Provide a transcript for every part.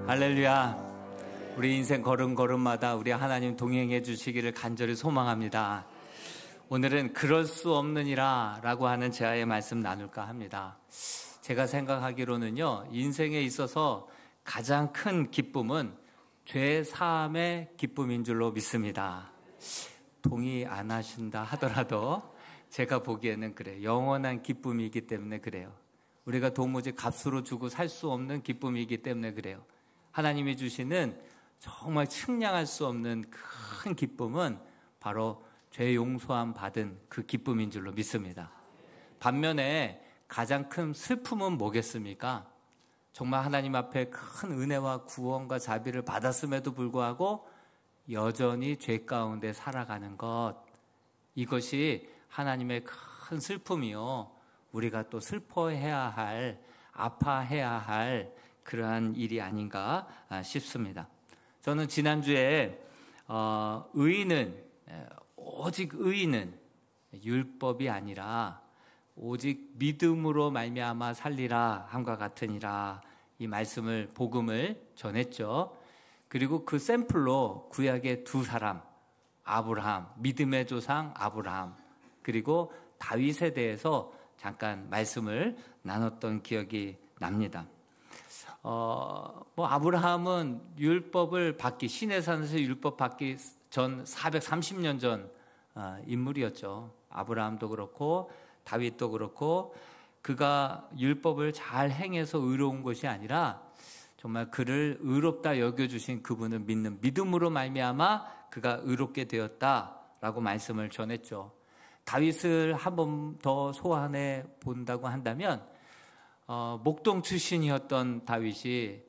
할렐루야. 우리 인생 걸음걸음마다 우리 하나님 동행해 주시기를 간절히 소망합니다. 오늘은 그럴 수 없느니라 라고 하는 제아의 말씀 나눌까 합니다. 제가 생각하기로는요, 인생에 있어서 가장 큰 기쁨은 죄 사함의 기쁨인 줄로 믿습니다. 동의 안 하신다 하더라도 제가 보기에는 그래요. 영원한 기쁨이기 때문에 그래요. 우리가 도무지 값으로 주고 살 수 없는 기쁨이기 때문에 그래요. 하나님이 주시는 정말 측량할 수 없는 큰 기쁨은 바로 죄 용서함 받은 그 기쁨인 줄로 믿습니다. 반면에 가장 큰 슬픔은 뭐겠습니까? 정말 하나님 앞에 큰 은혜와 구원과 자비를 받았음에도 불구하고 여전히 죄 가운데 살아가는 것, 이것이 하나님의 큰 슬픔이요, 우리가 또 슬퍼해야 할, 아파해야 할 그러한 일이 아닌가 싶습니다. 저는 지난주에 오직 의인은 율법이 아니라 오직 믿음으로 말미암아 살리라 함과 같으니라, 이 말씀을, 복음을 전했죠. 그리고 그 샘플로 구약의 두 사람, 아브라함, 믿음의 조상 아브라함, 그리고 다윗에 대해서 잠깐 말씀을 나눴던 기억이 납니다. 아브라함은 율법을 받기, 시내산에서 율법 받기 전 430년 전 인물이었죠. 아브라함도 그렇고 다윗도 그렇고, 그가 율법을 잘 행해서 의로운 것이 아니라 정말 그를 의롭다 여겨주신 그분을 믿는 믿음으로 말미암아 그가 의롭게 되었다라고 말씀을 전했죠. 다윗을 한 번 더 소환해 본다고 한다면 목동 출신이었던 다윗이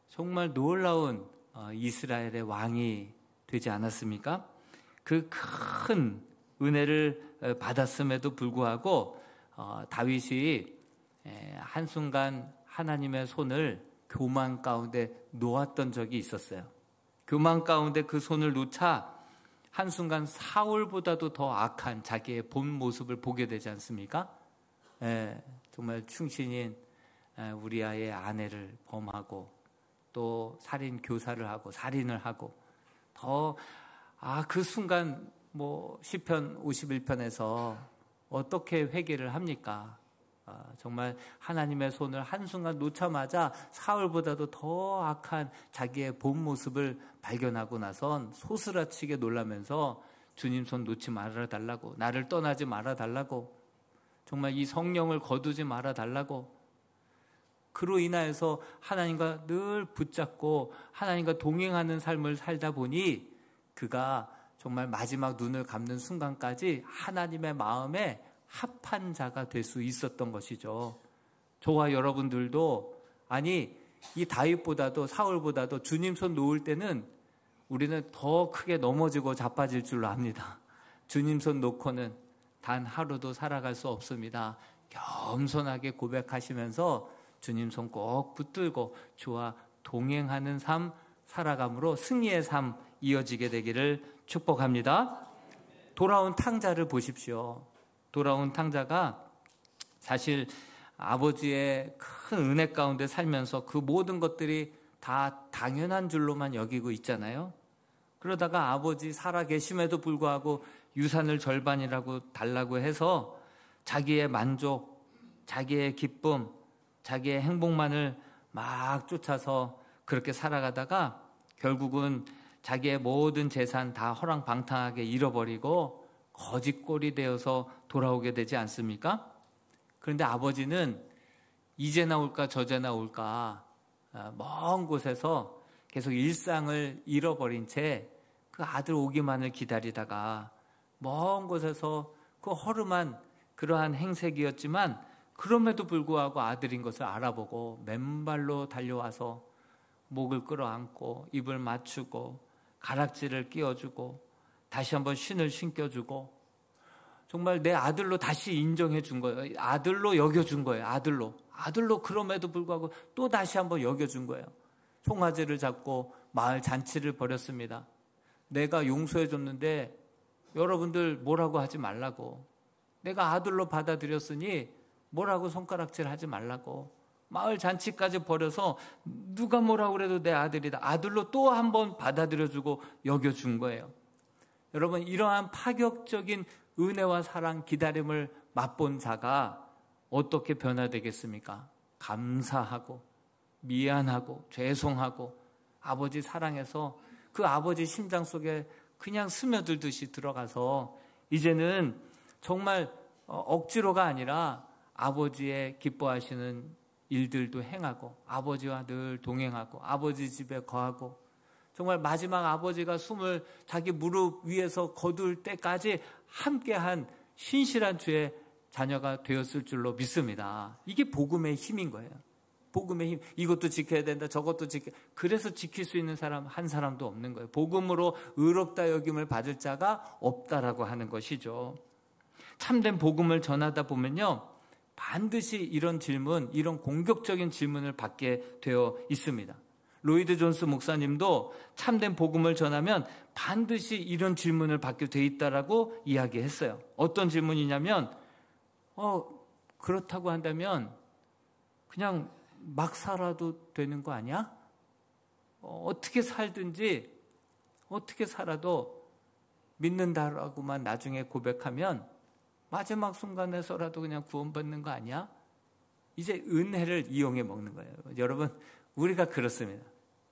정말 놀라운 이스라엘의 왕이 되지 않았습니까? 그 큰 은혜를 받았음에도 불구하고 다윗이 한순간 하나님의 손을 교만 가운데 놓았던 적이 있었어요. 교만 가운데 그 손을 놓자 한순간 사울보다도 더 악한 자기의 본 모습을 보게 되지 않습니까? 정말 충신인 우리아의 아내를 범하고 또 살인 교사를 하고 살인을 하고, 그 순간 시편 51편에서 어떻게 회개를 합니까? 정말 하나님의 손을 한순간 놓자마자 사울보다도 더 악한 자기의 본 모습을 발견하고 나선 소스라치게 놀라면서 주님 손 놓지 말아달라고, 나를 떠나지 말아달라고, 정말 이 성령을 거두지 말아달라고, 그로 인하여서 하나님과 늘 붙잡고 하나님과 동행하는 삶을 살다 보니 그가 정말 마지막 눈을 감는 순간까지 하나님의 마음에 합한 자가 될 수 있었던 것이죠. 저와 여러분들도, 이 다윗보다도 사울보다도 주님 손 놓을 때는 우리는 더 크게 넘어지고 자빠질 줄로 압니다. 주님 손 놓고는 단 하루도 살아갈 수 없습니다. 겸손하게 고백하시면서 주님 손 꼭 붙들고 주와 동행하는 삶 살아감으로 승리의 삶 이어지게 되기를 축복합니다. 돌아온 탕자를 보십시오. 돌아온 탕자가 사실 아버지의 큰 은혜 가운데 살면서 그 모든 것들이 다 당연한 줄로만 여기고 있잖아요. 그러다가 아버지 살아계심에도 불구하고 유산을 절반이라고 달라고 해서 자기의 만족, 자기의 기쁨, 자기의 행복만을 막 쫓아서 그렇게 살아가다가 결국은 자기의 모든 재산 다 허랑방탕하게 잃어버리고 거짓골이 되어서 돌아오게 되지 않습니까? 그런데 아버지는 이제나 올까 저제나 올까 먼 곳에서 계속 일상을 잃어버린 채 그 아들 오기만을 기다리다가 먼 곳에서 그 허름한 그러한 행색이었지만 그럼에도 불구하고 아들인 것을 알아보고 맨발로 달려와서 목을 끌어안고 입을 맞추고 가락지를 끼워주고 다시 한번 신을 신겨주고 정말 내 아들로 다시 인정해 준 거예요. 아들로 여겨준 거예요. 아들로 그럼에도 불구하고 또 다시 한번 여겨준 거예요. 송아지를 잡고 마을 잔치를 벌였습니다. 내가 용서해 줬는데 여러분들 뭐라고 하지 말라고, 내가 아들로 받아들였으니 뭐라고 손가락질 하지 말라고, 마을 잔치까지 벌여서 누가 뭐라고 그래도 내 아들이다, 아들로 또 한 번 받아들여주고 여겨준 거예요. 여러분, 이러한 파격적인 은혜와 사랑, 기다림을 맛본 자가 어떻게 변화되겠습니까? 감사하고 미안하고 죄송하고 아버지 사랑해서 그 아버지 심장 속에 그냥 스며들듯이 들어가서 이제는 정말 억지로가 아니라 아버지의 기뻐하시는 일들도 행하고 아버지와 늘 동행하고 아버지 집에 거하고 정말 마지막 아버지가 숨을 자기 무릎 위에서 거둘 때까지 함께한 신실한 주의 자녀가 되었을 줄로 믿습니다. 이게 복음의 힘인 거예요. 복음의 힘. 이것도 지켜야 된다, 저것도 지켜. 그래서 지킬 수 있는 사람 한 사람도 없는 거예요. 복음으로 의롭다 여김을 받을 자가 없다라고 하는 것이죠. 참된 복음을 전하다 보면요, 반드시 이런 질문, 이런 공격적인 질문을 받게 되어 있습니다. 로이드 존스 목사님도 참된 복음을 전하면 반드시 이런 질문을 받게 돼 있다라고 이야기했어요. 어떤 질문이냐면 그렇다고 한다면 그냥 막 살아도 되는 거 아니야? 어떻게 살든지 어떻게 살아도 믿는다라고만 나중에 고백하면 마지막 순간에서라도 그냥 구원받는 거 아니야? 이제 은혜를 이용해 먹는 거예요. 여러분, 우리가 그렇습니다.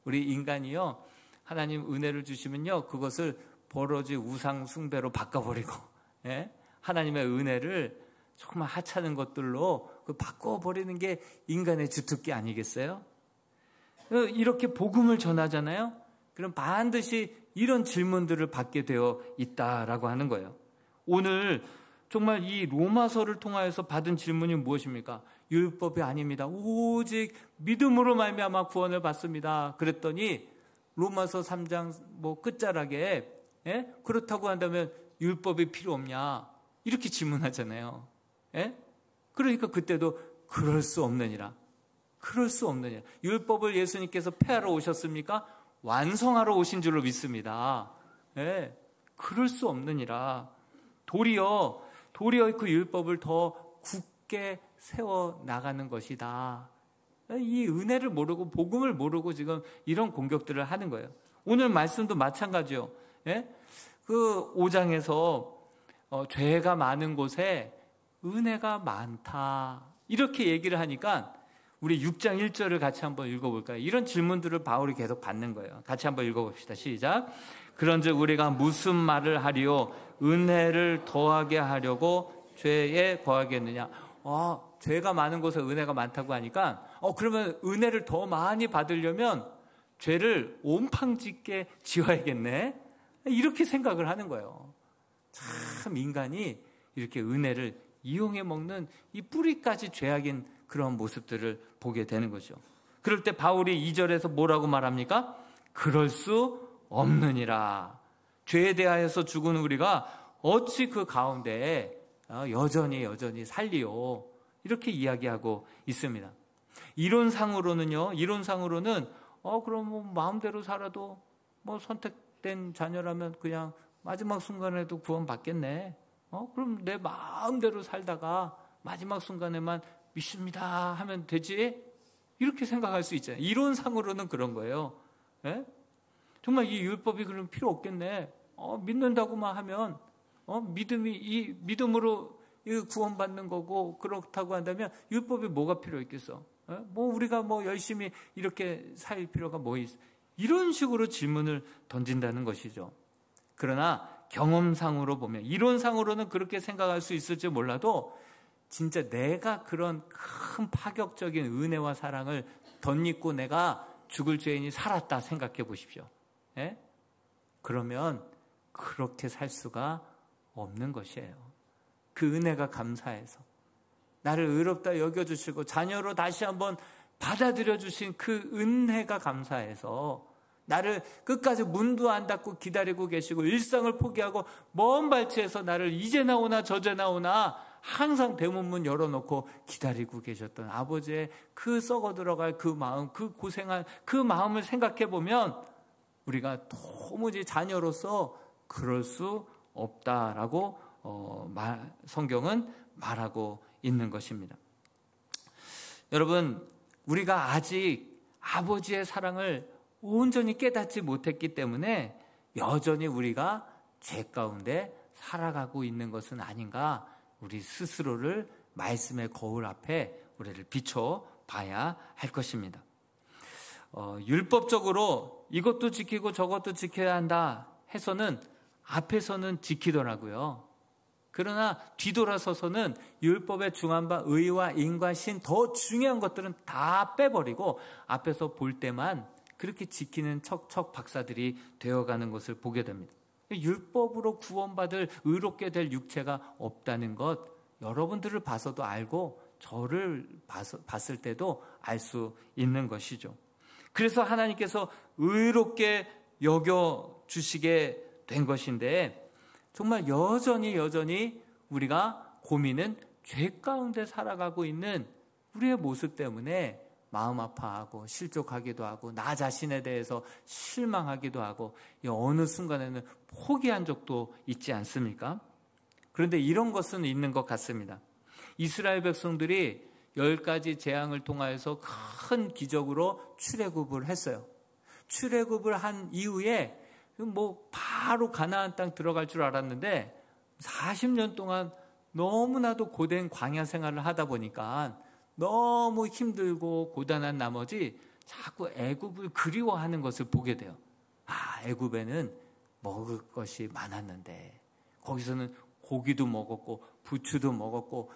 우리 인간이요, 하나님 은혜를 주시면요, 그것을 버러지 우상 숭배로 바꿔버리고, 예? 하나님의 은혜를 정말 하찮은 것들로 바꿔버리는 게 인간의 주특기 아니겠어요? 이렇게 복음을 전하잖아요. 그럼 반드시 이런 질문들을 받게 되어 있다라고 하는 거예요. 오늘 정말 이 로마서를 통하여서 받은 질문이 무엇입니까? 율법이 아닙니다. 오직 믿음으로 말미암아 구원을 받습니다. 그랬더니 로마서 3장 끝자락에 그렇다고 한다면 율법이 필요 없냐? 이렇게 질문하잖아요. 그러니까 그때도 그럴 수 없느니라. 그럴 수 없느니라. 율법을 예수님께서 폐하러 오셨습니까? 완성하러 오신 줄로 믿습니다. 그럴 수 없느니라. 도리어 그 율법을 더 굳게 세워 나가는 것이다. 이 은혜를 모르고 복음을 모르고 지금 이런 공격들을 하는 거예요. 오늘 말씀도 마찬가지요. 그 5장에서 죄가 많은 곳에 은혜가 많다, 이렇게 얘기를 하니까 우리 6장 1절을 같이 한번 읽어볼까요? 이런 질문들을 바울이 계속 받는 거예요. 같이 한번 읽어봅시다. 시작. 그런즉 우리가 무슨 말을 하리요? 은혜를 더하게 하려고 죄에 거하겠느냐? 죄가 많은 곳에 은혜가 많다고 하니까 그러면 은혜를 더 많이 받으려면 죄를 온팡짓게 지어야겠네, 이렇게 생각을 하는 거예요. 참 인간이 이렇게 은혜를 이용해 먹는 이 뿌리까지 죄악인 그런 모습들을 보게 되는 거죠. 그럴 때 바울이 2절에서 뭐라고 말합니까? 그럴 수 없느니라. 죄에 대하여서 죽은 우리가 어찌 그 가운데 여전히 살리요, 이렇게 이야기하고 있습니다. 이론상으로는 그럼 마음대로 살아도 선택된 자녀라면 그냥 마지막 순간에도 구원받겠네. 그럼 내 마음대로 살다가 마지막 순간에만 믿습니다 하면 되지? 이렇게 생각할 수 있잖아요. 이론상으로는 그런 거예요. 정말 이 율법이 그럼 필요 없겠네. 믿는다고만 하면 이 믿음으로 구원받는 거고, 그렇다고 한다면 율법이 뭐가 필요 있겠어? 우리가 열심히 이렇게 살 필요가 뭐 있어? 이런 식으로 질문을 던진다는 것이죠. 그러나 경험상으로 보면, 이론상으로는 그렇게 생각할 수 있을지 몰라도 진짜 내가 그런 큰 파격적인 은혜와 사랑을 덧입고 내가 죽을 죄인이 살았다 생각해 보십시오. 그러면 그렇게 살 수가 없는 것이에요. 그 은혜가 감사해서 나를 의롭다 여겨주시고 자녀로 다시 한번 받아들여 주신 그 은혜가 감사해서 나를 끝까지 문도 안 닫고 기다리고 계시고 일상을 포기하고 먼 발치에서 나를 이제 나오나 저제 나오나 항상 대문문 열어놓고 기다리고 계셨던 아버지의 그 썩어 들어갈 그 마음, 그 고생한 그 마음을 생각해 보면 우리가 도무지 자녀로서 그럴 수 없다라고 성경은 말하고 있는 것입니다. 여러분, 우리가 아직 아버지의 사랑을 온전히 깨닫지 못했기 때문에 여전히 우리가 죄 가운데 살아가고 있는 것은 아닌가, 우리 스스로를 말씀의 거울 앞에 우리를 비춰봐야 할 것입니다. 율법적으로 이것도 지키고 저것도 지켜야 한다 해서는 앞에서는 지키더라고요. 그러나 뒤돌아서서는 율법에 중한 바 의와 인과 신, 더 중요한 것들은 다 빼버리고 앞에서 볼 때만 그렇게 지키는 척척 박사들이 되어가는 것을 보게 됩니다. 율법으로 구원받을 의롭게 될 육체가 없다는 것, 여러분들을 봐서도 알고 저를 봤을 때도 알 수 있는 것이죠. 그래서 하나님께서 의롭게 여겨주시게 된 것인데, 정말 여전히 우리가 고민은 죄 가운데 살아가고 있는 우리의 모습 때문에 마음 아파하고 실족하기도 하고 나 자신에 대해서 실망하기도 하고 어느 순간에는 포기한 적도 있지 않습니까? 그런데 이런 것은 있는 것 같습니다. 이스라엘 백성들이 10가지 재앙을 통하여서 큰 기적으로 출애굽을 했어요. 출애굽을 한 이후에 바로 가나안 땅 들어갈 줄 알았는데 40년 동안 너무나도 고된 광야 생활을 하다 보니까 너무 힘들고 고단한 나머지 자꾸 애굽을 그리워하는 것을 보게 돼요. 애굽에는 먹을 것이 많았는데 거기서는 고기도 먹었고 부추도 먹었고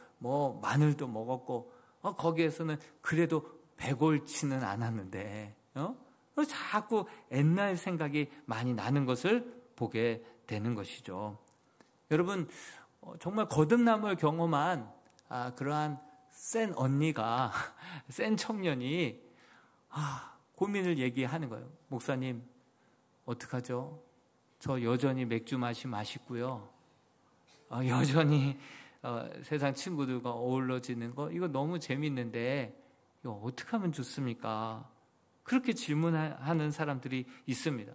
마늘도 먹었고 거기에서는 그래도 배골치는 않았는데 자꾸 옛날 생각이 많이 나는 것을 보게 되는 것이죠. 여러분, 정말 거듭남을 경험한 그러한 센 언니가, 센 청년이 고민을 얘기하는 거예요. 목사님, 어떡하죠? 저 여전히 맥주 맛있고요. 여전히 세상 친구들과 어우러지는 거 이거 너무 재밌는데 이거 어떻게 하면 좋습니까? 그렇게 질문하는 사람들이 있습니다.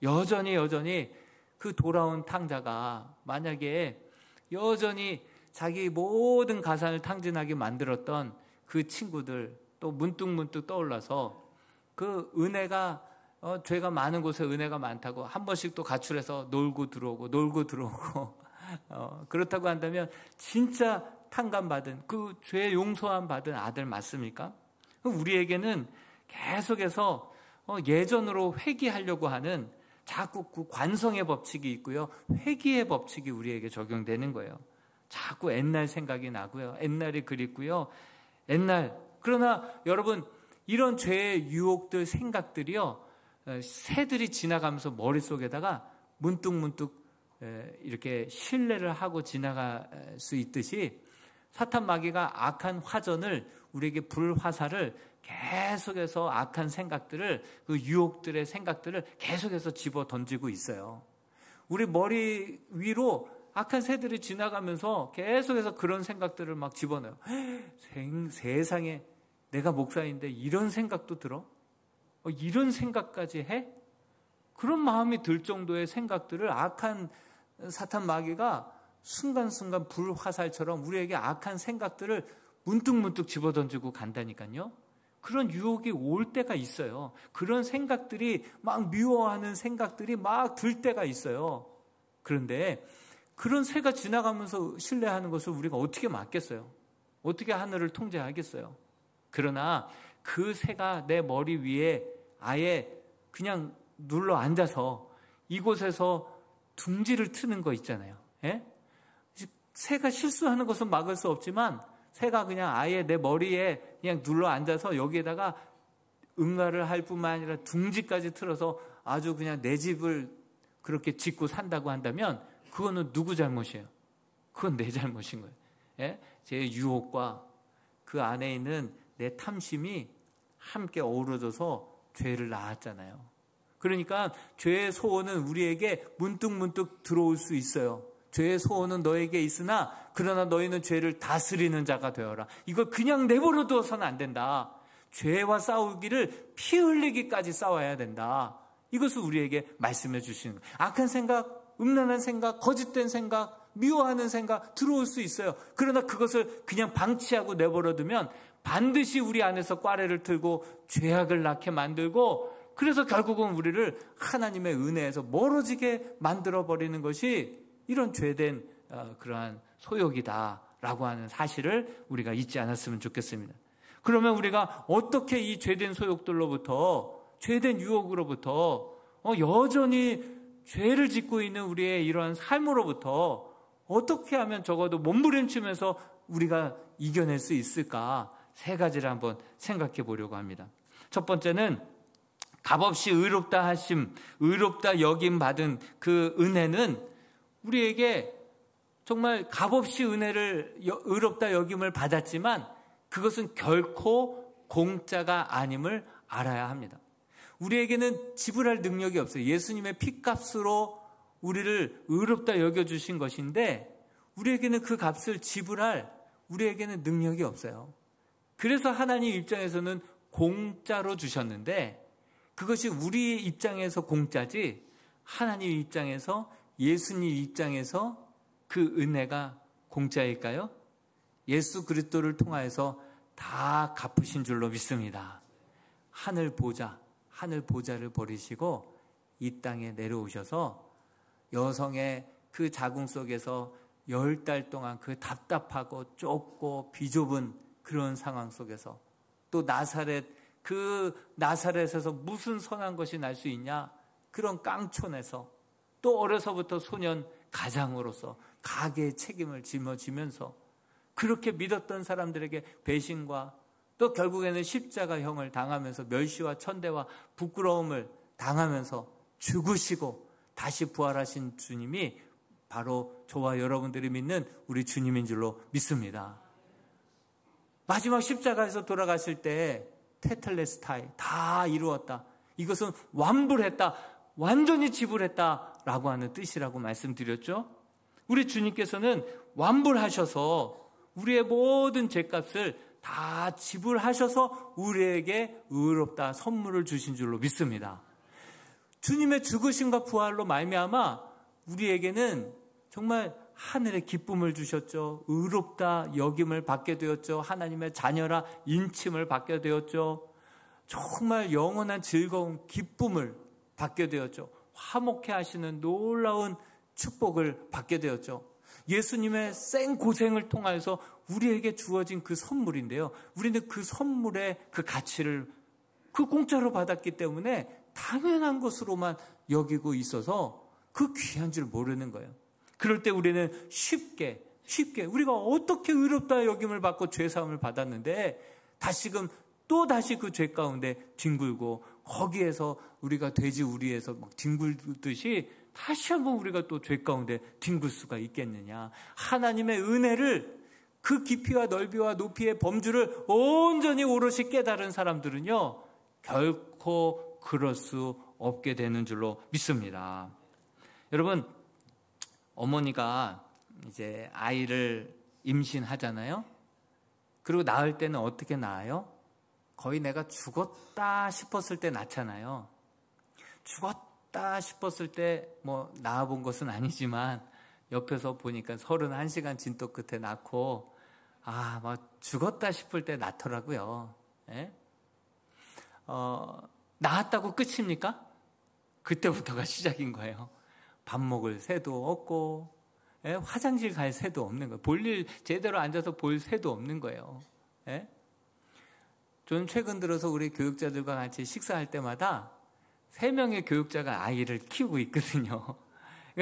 여전히 그 돌아온 탕자가 만약에 여전히 자기 모든 가산을 탕진하게 만들었던 그 친구들 또 문득 떠올라서 그 은혜가 죄가 많은 곳에 은혜가 많다고 한 번씩 또 가출해서 놀고 들어오고 그렇다고 한다면 진짜 탕감받은 그 죄 용서함 받은 아들 맞습니까? 우리에게는 계속해서 예전으로 회귀하려고 하는 자꾸 그 관성의 법칙이 있고요. 회귀의 법칙이 우리에게 적용되는 거예요. 자꾸 옛날 생각이 나고요. 옛날이 그립고요. 그러나 여러분, 이런 죄의 유혹들, 생각들이요, 새들이 지나가면서 머릿속에다가 문득 이렇게 신뢰를 하고 지나갈 수 있듯이 사탄 마귀가 악한 화전을, 우리에게 불화살을 계속해서 악한 생각들을, 그 유혹들의 생각들을 계속해서 집어 던지고 있어요. 우리 머리 위로 악한 새들이 지나가면서 계속해서 그런 생각들을 막 집어넣어요. 세상에 내가 목사인데 이런 생각도 들어? 이런 생각까지 해? 그런 마음이 들 정도의 생각들을 악한 사탄 마귀가 순간순간 불화살처럼 우리에게 악한 생각들을 문득 집어던지고 간다니까요. 그런 유혹이 올 때가 있어요. 그런 생각들이 막 미워하는 생각들이 막 들 때가 있어요. 그런데 그런 새가 지나가면서 신뢰하는 것을 우리가 어떻게 막겠어요? 어떻게 하늘을 통제하겠어요? 그러나 그 새가 내 머리 위에 아예 그냥 눌러 앉아서 이곳에서 둥지를 트는 거 있잖아요. 예? 새가 실수하는 것은 막을 수 없지만 새가 그냥 아예 내 머리에 그냥 눌러 앉아서 여기에다가 응가를 할 뿐만 아니라 둥지까지 틀어서 아주 그냥 내 집을 그렇게 짓고 산다고 한다면 그거는 누구 잘못이에요? 그건 내 잘못인 거예요. 예? 제 유혹과 그 안에 있는 내 탐심이 함께 어우러져서 죄를 낳았잖아요. 그러니까 죄의 소원은 우리에게 문득 들어올 수 있어요. 죄의 소원은 너에게 있으나 그러나 너희는 죄를 다스리는 자가 되어라. 이걸 그냥 내버려 두어서는 안 된다. 죄와 싸우기를 피 흘리기까지 싸워야 된다. 이것을 우리에게 말씀해 주시는 거예요. 악한 생각, 음란한 생각, 거짓된 생각, 미워하는 생각 들어올 수 있어요. 그러나 그것을 그냥 방치하고 내버려 두면 반드시 우리 안에서 꽈레를 틀고 죄악을 낳게 만들고, 그래서 결국은 우리를 하나님의 은혜에서 멀어지게 만들어버리는 것이 이런 죄된 그러한 소욕이다라고 하는 사실을 우리가 잊지 않았으면 좋겠습니다. 그러면 우리가 어떻게 이 죄된 소욕들로부터, 죄된 유혹으로부터, 여전히 죄를 짓고 있는 우리의 이러한 삶으로부터 어떻게 하면 적어도 몸부림치면서 우리가 이겨낼 수 있을까? 3가지를 한번 생각해 보려고 합니다. 첫 번째는 값없이 의롭다 하심, 의롭다 여김 받은 그 은혜는 우리에게 정말 값없이 의롭다 여김을 받았지만 그것은 결코 공짜가 아님을 알아야 합니다. 우리에게는 지불할 능력이 없어요. 예수님의 피값으로 우리를 의롭다 여겨주신 것인데 우리에게는 그 값을 지불할 우리에게는 능력이 없어요. 그래서 하나님 입장에서는 공짜로 주셨는데 그것이 우리 입장에서 공짜지 하나님 입장에서, 예수님 입장에서 그 은혜가 공짜일까요? 예수 그리스도를 통하여서 다 갚으신 줄로 믿습니다. 하늘 보좌를 버리시고 이 땅에 내려오셔서 여성의 그 자궁 속에서 10달 동안 그 답답하고 좁고 비좁은 그런 상황 속에서 또 나사렛에서 무슨 선한 것이 날 수 있냐? 그런 깡촌에서 또 어려서부터 소년 가장으로서 가계의 책임을 짊어지면서 그렇게 믿었던 사람들에게 배신과 또 결국에는 십자가형을 당하면서 멸시와 천대와 부끄러움을 당하면서 죽으시고 다시 부활하신 주님이 바로 저와 여러분들이 믿는 우리 주님인 줄로 믿습니다. 마지막 십자가에서 돌아가실 때 테텔레스타이, 다 이루었다. 이것은 완불했다. 완전히 지불했다라고 하는 뜻이라고 말씀드렸죠. 우리 주님께서는 완불하셔서 우리의 모든 죄값을 다 지불하셔서 우리에게 의롭다 선물을 주신 줄로 믿습니다. 주님의 죽으심과 부활로 말미암아 우리에게는 정말 하늘의 기쁨을 주셨죠. 의롭다 여김을 받게 되었죠. 하나님의 자녀라 인침을 받게 되었죠. 정말 영원한 즐거운 기쁨을 받게 되었죠. 화목해 하시는 놀라운 축복을 받게 되었죠. 예수님의 생고생을 통하여서 우리에게 주어진 그 선물인데요. 우리는 그 선물의 그 가치를 그 공짜로 받았기 때문에 당연한 것으로만 여기고 있어서 그 귀한 줄 모르는 거예요. 그럴 때 우리는 쉽게 우리가 어떻게 의롭다 여김을 받고 죄사함을 받았는데 다시금 또다시 그 죄 가운데 뒹굴고 거기에서 우리가 돼지 우리에서 막 뒹굴듯이 다시 한번 우리가 또 죄 가운데 뒹굴 수가 있겠느냐. 하나님의 은혜를 그 깊이와 넓이와 높이의 범주를 온전히 오롯이 깨달은 사람들은요 결코 그럴 수 없게 되는 줄로 믿습니다. 여러분, 어머니가 이제 아이를 임신하잖아요. 그리고 낳을 때는 어떻게 낳아요? 거의 내가 죽었다 싶었을 때 낳잖아요. 죽었다 싶었을 때 뭐 낳아본 것은 아니지만 옆에서 보니까 31시간 진도 끝에 낳고 막 죽었다 싶을 때 낳더라고요. 예? 낳았다고 끝입니까? 그때부터가 시작인 거예요. 밥 먹을 새도 없고 화장실 갈 새도 없는 거예요. 볼일 제대로 앉아서 볼 새도 없는 거예요. 저는 최근 들어서 우리 교육자들과 같이 식사할 때마다 3명의 교육자가 아이를 키우고 있거든요.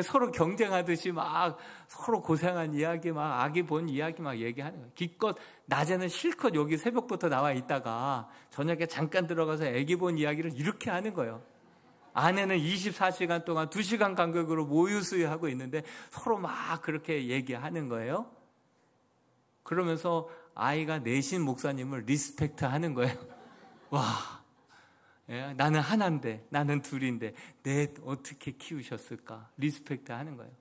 서로 경쟁하듯이 막 서로 고생한 이야기, 막 아기 본 이야기 막 얘기하는 거예요. 기껏 낮에는 실컷 여기 새벽부터 나와 있다가 저녁에 잠깐 들어가서 아기 본 이야기를 이렇게 하는 거예요. 아내는 24시간 동안 2시간 간격으로 모유수유하고 있는데 서로 막 그렇게 얘기하는 거예요. 그러면서 아이가 내신 목사님을 리스펙트 하는 거예요. 와, 나는 하나인데, 나는 둘인데 내 어떻게 키우셨을까? 리스펙트 하는 거예요.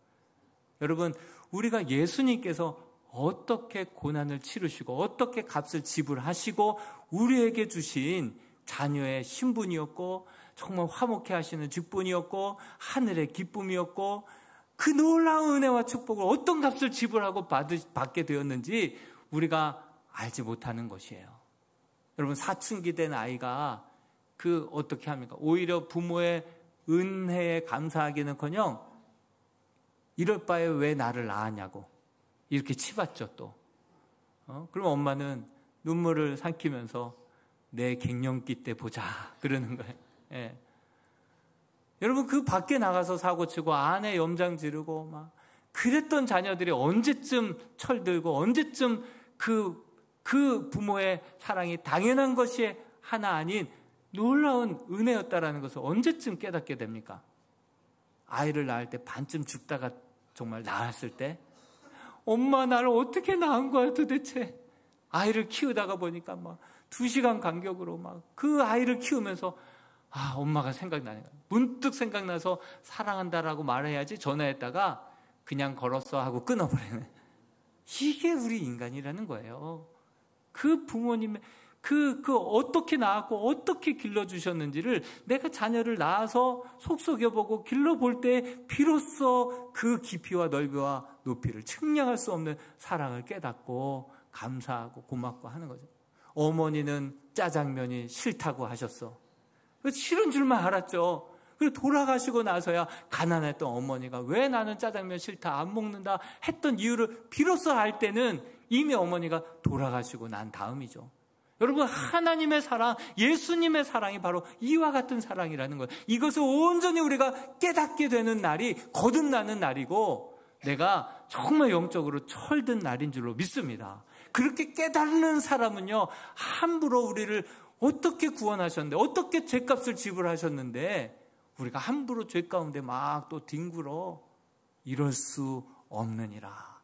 여러분, 우리가 예수님께서 어떻게 고난을 치르시고 어떻게 값을 지불하시고 우리에게 주신 자녀의 신분이었고 정말 화목해 하시는 직분이었고 하늘의 기쁨이었고 그 놀라운 은혜와 축복을 어떤 값을 지불하고 받게 되었는지 우리가 알지 못하는 것이에요. 여러분, 사춘기 된 아이가 어떻게 합니까? 오히려 부모의 은혜에 감사하기는커녕 이럴 바에 왜 나를 낳았냐고 이렇게 치받죠 또. 그럼 엄마는 눈물을 삼키면서 내 갱년기 때 보자 그러는 거예요. 예. 여러분, 그 밖에 나가서 사고치고 아내 염장 지르고 막 그랬던 자녀들이 언제쯤 철들고 언제쯤 그 부모의 사랑이 당연한 것이 하나 아닌 놀라운 은혜였다라는 것을 언제쯤 깨닫게 됩니까? 아이를 낳을 때 반쯤 죽다가 정말 낳았을 때, 엄마 나를 어떻게 낳은 거야 도대체. 아이를 키우다가 보니까 막 2시간 간격으로 막 그 아이를 키우면서 엄마가 생각나는 거야. 문득 생각나서 사랑한다라고 말해야지 전화했다가 그냥 걸었어 하고 끊어버리는, 이게 우리 인간이라는 거예요. 그 부모님의 어떻게 낳았고 어떻게 길러주셨는지를 내가 자녀를 낳아서 속속여보고 길러볼 때 비로소 그 깊이와 넓이와 높이를 측량할 수 없는 사랑을 깨닫고 감사하고 고맙고 하는 거죠. 어머니는 짜장면이 싫다고 하셨어. 싫은 줄만 알았죠. 그리고 돌아가시고 나서야 가난했던 어머니가 왜 나는 짜장면 싫다 안 먹는다 했던 이유를 비로소 알 때는 이미 어머니가 돌아가시고 난 다음이죠. 여러분, 하나님의 사랑, 예수님의 사랑이 바로 이와 같은 사랑이라는 거예요. 이것을 온전히 우리가 깨닫게 되는 날이 거듭나는 날이고 내가 정말 영적으로 철든 날인 줄로 믿습니다. 그렇게 깨닫는 사람은요, 함부로 우리를 어떻게 구원하셨는데, 어떻게 죄값을 지불하셨는데 우리가 함부로 죄 가운데 막 또 뒹굴어 이럴 수 없느니라,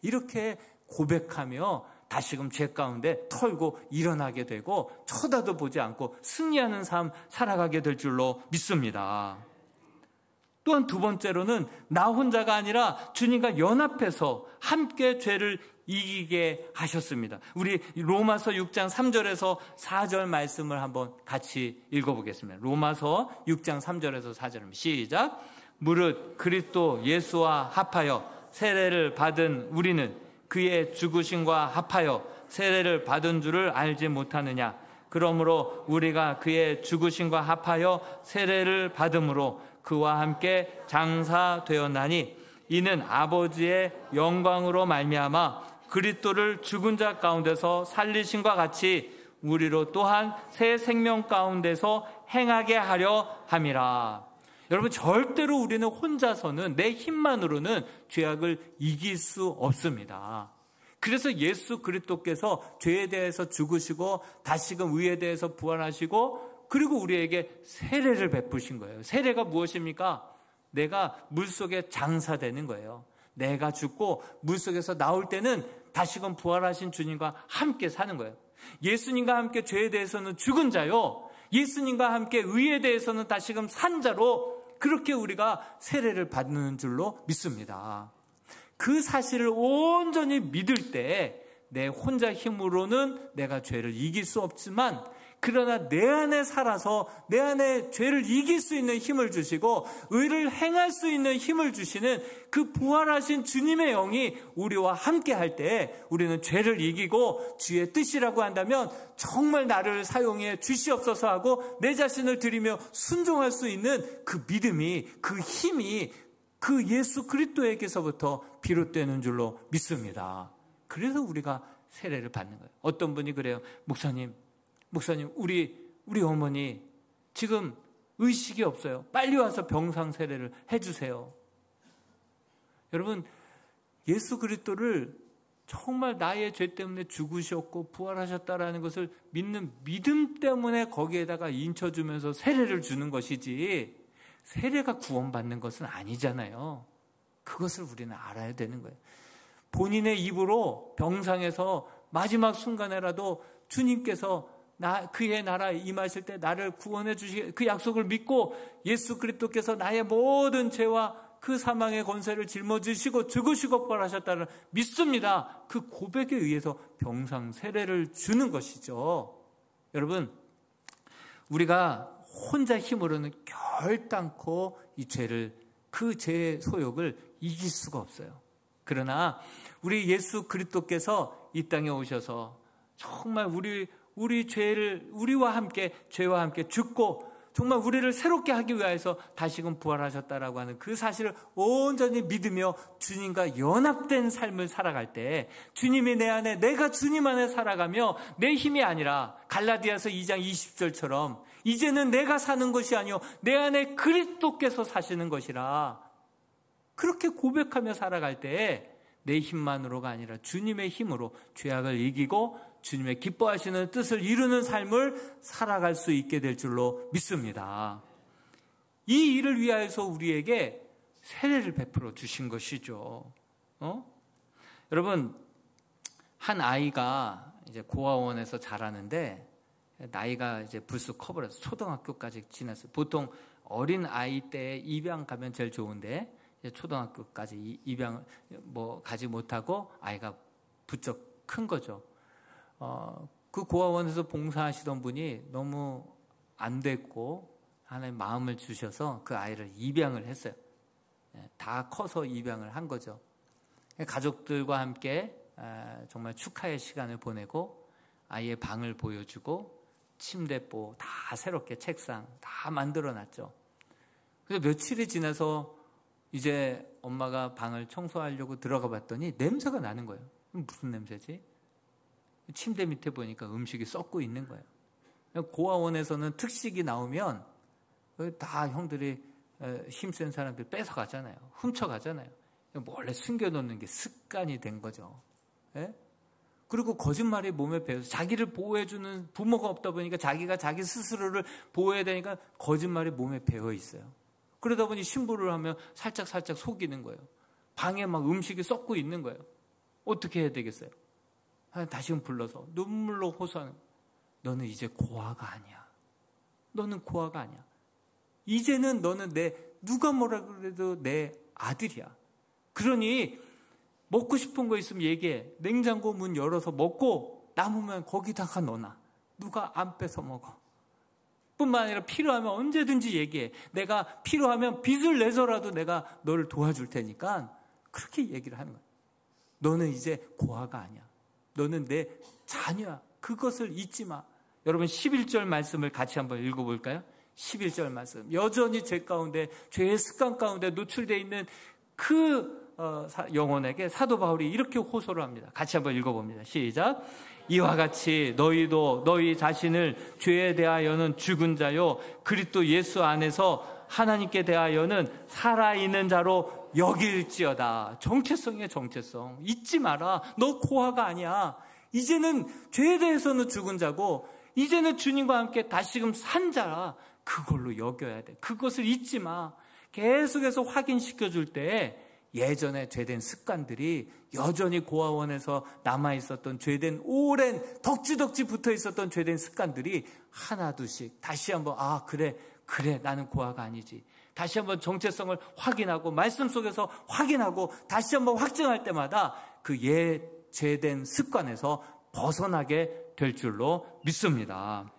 이렇게 고백하며 다시금 죄 가운데 털고 일어나게 되고 쳐다도 보지 않고 승리하는 삶 살아가게 될 줄로 믿습니다. 또한 두 번째로는 나 혼자가 아니라 주님과 연합해서 함께 죄를 이기게 하셨습니다. 우리 로마서 6장 3절에서 4절 말씀을 한번 같이 읽어보겠습니다. 로마서 6장 3절에서 4절입니다. 시작. 무릇 그리스도 예수와 합하여 세례를 받은 우리는 그의 죽으심과 합하여 세례를 받은 줄을 알지 못하느냐. 그러므로 우리가 그의 죽으심과 합하여 세례를 받음으로 그와 함께 장사되었나니 이는 아버지의 영광으로 말미암아 그리스도를 죽은 자 가운데서 살리심과 같이 우리로 또한 새 생명 가운데서 행하게 하려 함이라. 여러분, 절대로 우리는 혼자서는 내 힘만으로는 죄악을 이길 수 없습니다. 그래서 예수 그리스도께서 죄에 대해서 죽으시고 다시금 의에 대해서 부활하시고 그리고 우리에게 세례를 베푸신 거예요. 세례가 무엇입니까? 내가 물속에 장사되는 거예요. 내가 죽고 물속에서 나올 때는 다시금 부활하신 주님과 함께 사는 거예요. 예수님과 함께 죄에 대해서는 죽은 자요, 예수님과 함께 의에 대해서는 다시금 산 자로 그렇게 우리가 세례를 받는 줄로 믿습니다. 그 사실을 온전히 믿을 때 내 혼자 힘으로는 내가 죄를 이길 수 없지만, 그러나 내 안에 살아서 내 안에 죄를 이길 수 있는 힘을 주시고 의를 행할 수 있는 힘을 주시는 그 부활하신 주님의 영이 우리와 함께 할 때 우리는 죄를 이기고 주의 뜻이라고 한다면 정말 나를 사용해 주시옵소서 하고 내 자신을 드리며 순종할 수 있는 그 믿음이, 그 힘이 그 예수 그리스도에게서부터 비롯되는 줄로 믿습니다. 그래서 우리가 세례를 받는 거예요. 어떤 분이 그래요. 목사님, 우리 어머니 지금 의식이 없어요. 빨리 와서 병상 세례를 해주세요. 여러분, 예수 그리스도를 정말 나의 죄 때문에 죽으셨고 부활하셨다라는 것을 믿는 믿음 때문에 거기에다가 인쳐주면서 세례를 주는 것이지, 세례가 구원받는 것은 아니잖아요. 그것을 우리는 알아야 되는 거예요. 본인의 입으로 병상에서 마지막 순간에라도 주님께서 그의 나라에 임하실 때 나를 구원해 주시게 그 약속을 믿고 예수 그리스도께서 나의 모든 죄와 그 사망의 권세를 짊어지시고 죽으시고 부활하셨다는 믿습니다. 그 고백에 의해서 병상 세례를 주는 것이죠. 여러분, 우리가 혼자 힘으로는 결단코 이 죄를, 그 죄의 소욕을 이길 수가 없어요. 그러나 우리 예수 그리스도께서 이 땅에 오셔서 정말 우리 우리와 함께 죄와 함께 죽고 정말 우리를 새롭게 하기 위해서 다시금 부활하셨다라고 하는 그 사실을 온전히 믿으며 주님과 연합된 삶을 살아갈 때 주님이 내 안에, 내가 주님 안에 살아가며 내 힘이 아니라 갈라디아서 2장 20절처럼 이제는 내가 사는 것이 아니요 내 안에 그리스도께서 사시는 것이라, 그렇게 고백하며 살아갈 때 내 힘만으로가 아니라 주님의 힘으로 죄악을 이기고 주님의 기뻐하시는 뜻을 이루는 삶을 살아갈 수 있게 될 줄로 믿습니다. 이 일을 위하여서 우리에게 세례를 베풀어 주신 것이죠. 여러분, 한 아이가 이제 고아원에서 자라는데 나이가 이제 불쑥 커버려서 초등학교까지 지났어요. 보통 어린 아이 때 입양 가면 제일 좋은데 초등학교까지 입양 가지 못하고 아이가 부쩍 큰 거죠. 그 고아원에서 봉사하시던 분이 너무 안 됐고 하나님 마음을 주셔서 그 아이를 입양을 했어요. 다 커서 입양을 한 거죠. 가족들과 함께 정말 축하의 시간을 보내고 아이의 방을 보여주고 침대보 다 새롭게 책상 다 만들어놨죠. 그래서 며칠이 지나서 이제 엄마가 방을 청소하려고 들어가 봤더니 냄새가 나는 거예요. 무슨 냄새지? 침대 밑에 보니까 음식이 썩고 있는 거예요. 고아원에서는 특식이 나오면 다 형들이 힘센 사람들 뺏어가잖아요. 훔쳐가잖아요. 몰래 숨겨놓는 게 습관이 된 거죠. 예? 그리고 거짓말이 몸에 배어서 자기를 보호해주는 부모가 없다 보니까 자기가 자기 스스로를 보호해야 되니까 거짓말이 몸에 배어 있어요. 그러다 보니 신부를 하면 살짝 속이는 거예요. 방에 막 음식이 썩고 있는 거예요. 어떻게 해야 되겠어요? 다시금 불러서 눈물로 호소하는, 너는 이제 고아가 아니야. 너는 고아가 아니야. 이제는 너는 누가 뭐라 그래도 내 아들이야. 그러니 먹고 싶은 거 있으면 얘기해. 냉장고 문 열어서 먹고 남으면 거기다가 넣어놔. 누가 안 뺏어 먹어. 뿐만 아니라 필요하면 언제든지 얘기해. 내가 필요하면 빚을 내서라도 내가 너를 도와줄 테니까 그렇게 얘기를 하는 거야. 너는 이제 고아가 아니야. 너는 내 자녀야. 그것을 잊지 마. 여러분 11절 말씀을 같이 한번 읽어볼까요? 11절 말씀. 여전히 죄 가운데, 죄의 습관 가운데 노출되어 있는 그 영혼에게 사도 바울이 이렇게 호소를 합니다. 같이 한번 읽어봅니다. 시작. 이와 같이 너희도 너희 자신을 죄에 대하여는 죽은 자요 그리스도 예수 안에서 하나님께 대하여는 살아있는 자로 여길지어다. 정체성이야, 정체성. 잊지 마라. 너 고아가 아니야. 이제는 죄에 대해서는 죽은 자고 이제는 주님과 함께 다시금 산 자라. 그걸로 여겨야 돼. 그것을 잊지 마. 계속해서 확인시켜 줄 때 예전에 죄된 습관들이 여전히 고아원에서 남아있었던 죄된 오랜 덕지덕지 붙어있었던 죄된 습관들이 하나둘씩 다시 한번 그래 나는 고아가 아니지. 다시 한번 정체성을 확인하고 말씀 속에서 확인하고 다시 한번 확증할 때마다 그 죄된 습관에서 벗어나게 될 줄로 믿습니다.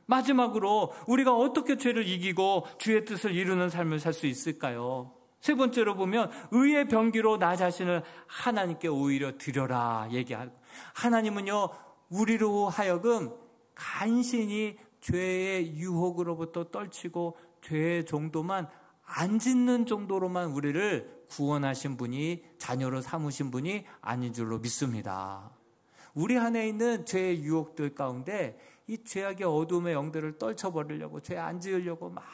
마지막으로 우리가 어떻게 죄를 이기고 주의 뜻을 이루는 삶을 살 수 있을까요? 세 번째로 보면 의의 병기로 나 자신을 하나님께 오히려 드려라 얘기하고, 하나님은요 우리로 하여금 간신히 죄의 유혹으로부터 떨치고 죄의 정도만 안 짓는 정도로만 우리를 구원하신 분이, 자녀로 삼으신 분이 아닌 줄로 믿습니다. 우리 안에 있는 죄의 유혹들 가운데 이 죄악의 어두움의 영들을 떨쳐버리려고, 죄 안 지으려고 막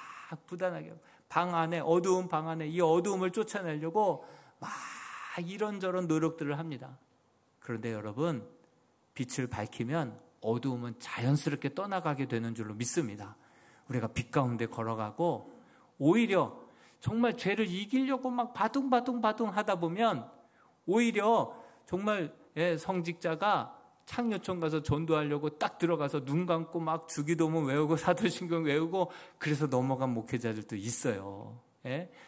부단하게 방 안에, 어두운 방 안에 이 어두움을 쫓아내려고 막 이런저런 노력들을 합니다. 그런데 여러분, 빛을 밝히면 어두움은 자연스럽게 떠나가게 되는 줄로 믿습니다. 우리가 빛 가운데 걸어가고 오히려 정말 죄를 이기려고 막 바둥바둥 하다 보면 오히려 정말 성직자가 창녀촌 가서 전도하려고 딱 들어가서 눈 감고 막 주기도문 외우고 사도신경 외우고 그래서 넘어간 목회자들도 있어요.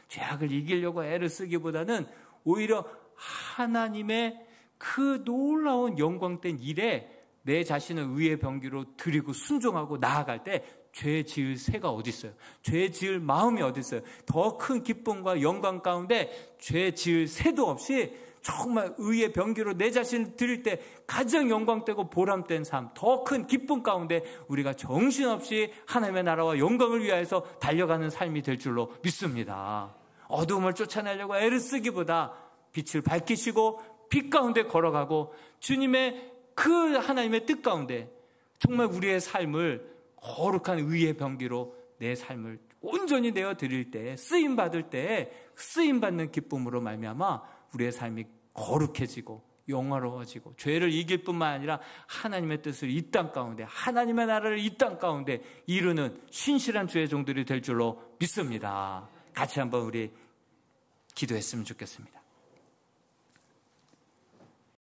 죄악을 이기려고 애를 쓰기보다는 오히려 하나님의 그 놀라운 영광된 일에 내 자신을 의의 병기로 드리고 순종하고 나아갈 때 죄 지을 새가 어디 있어요? 죄 지을 마음이 어디 있어요? 더 큰 기쁨과 영광 가운데 죄 지을 새도 없이 정말 의의 병기로 내 자신을 드릴 때 가장 영광되고 보람된 삶, 더 큰 기쁨 가운데 우리가 정신없이 하나님의 나라와 영광을 위하여서 달려가는 삶이 될 줄로 믿습니다. 어두움을 쫓아내려고 애를 쓰기보다 빛을 밝히시고 빛 가운데 걸어가고 주님의 그 하나님의 뜻 가운데 정말 우리의 삶을 거룩한 의의 병기로 내 삶을 온전히 내어 드릴 때, 쓰임 받을 때 쓰임 받는 기쁨으로 말미암아 우리의 삶이 거룩해지고 영화로워지고 죄를 이길 뿐만 아니라 하나님의 뜻을 이 땅 가운데, 하나님의 나라를 이 땅 가운데 이루는 신실한 주의 종들이 될 줄로 믿습니다. 같이 한번 우리 기도했으면 좋겠습니다.